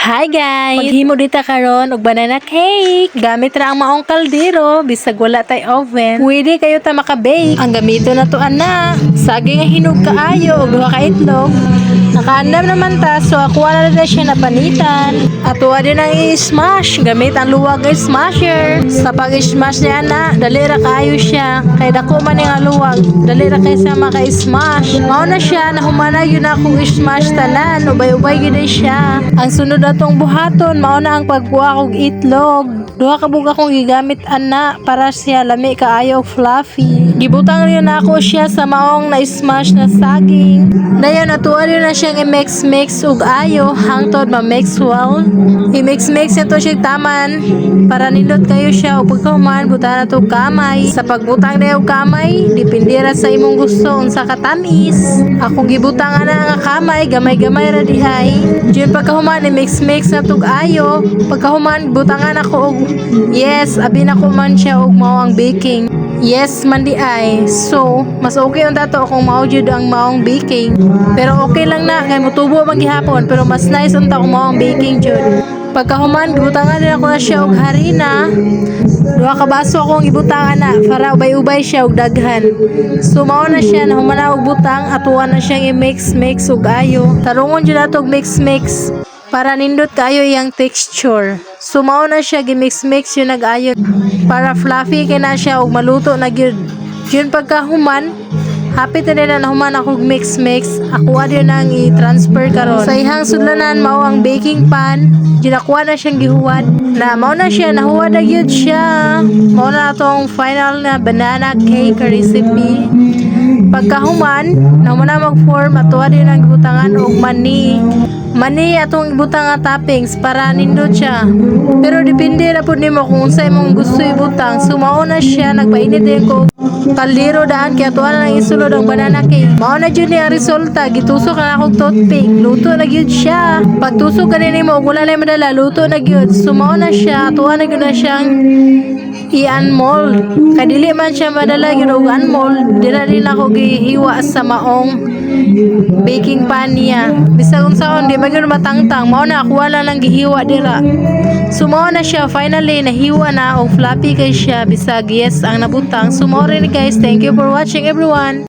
Hi guys! Paghimo dita karon og banana cake. Gamit ra ang maong kaldero bisag wala tay oven. Pwede kayo ta maka-bake. Ang gamito na to ana, saging nga hinog kaayo og duha ka itlog. Nakaandam naman ta so ako na siya napanitan. Ato din ang i-smash gamit ang luwag nga smasher. Sa pag-smash niya na, dali ra kaayo siya. Kay dako man nga luwag, dali ra kay sa maka-smash. Mao na siya nahumana yun akong i-smash tanan, ubay-ubay gid siya. Ang sunod atong buhaton mao na ang pagbuha og itlog. Duha ka buga akong gigamit ana para siya lami kaayo og fluffy. Gibutang rin ako siya sa maong na-smash na saging. Dayon natuwa rin na siyang i-mix og ayo hangtod ma-mix well. I-mix ito siya taman para nindot kayo siya o pagkahuman buta na to kamay. Sa pagbutang na og kamay, depende ra sa imong gusto unsa ka tamis. Akong gibutang ana nga kamay, gamay-gamay ra di ay. Diyon pagkahuman i-mix na tog ayo. Pagkahuman butangan ako og yes, abi na ko man siya og mao ang baking. Yes, man di ay. So, mas okay ang dato kung mao jud ang maong baking. Pero okay lang na kay mutubo man gihapon pero mas nice unta kung mao ang baking jud. Pagkahuman gibutangan din ako na siya og harina. Duha ka baso akong gibutangan na para ubay-ubay siya og daghan. So mao na siya nahuman na og butang atuan na siyang i-mix og ayo. Tarungon jud nato og mix para nindot kayo iyang texture. So mao na siya gi-mix yun nag-ayo para fluffy kay na siya og maluto na gyud. Yun pagkahuman hapit na nahuman ako mix. Ako adyo nang i-transfer karon. Sa ihang sudlanan mao ang baking pan. Ginakuha na siyang gihuwad. Na mao na siya nahuwad na gyud siya. Mao na atong final na banana cake recipe. Pagkahuman, naman na mag-form atuwa din ang gibutangan og mani. Mani atong ibutang nga toppings para nindot siya. Pero depende na po nimo kung unsa imong gusto ibutang. So mao na siya nagpainit din ko kaldero daan kaya tuwa na lang isulod ang banana cake. Mao na jud ni ang resulta. Gitusok na akong toothpick. Luto na gyud siya. Pag tusok kanini mo wala na madala luto na gyud. So mao na siya. Tuwa na gyud na siyang i-unmold. Kadili man siya madala gyud og unmold. Dira din ako gihiwa sa maong baking pan niya. Bisag unsaon di magyud matangtang. Mao na ako wala lang gihiwa dira. So mao na siya finally nahiwa na og fluffy kay siya bisag yes ang nabutang. So mao rin guys. Thank you for watching everyone.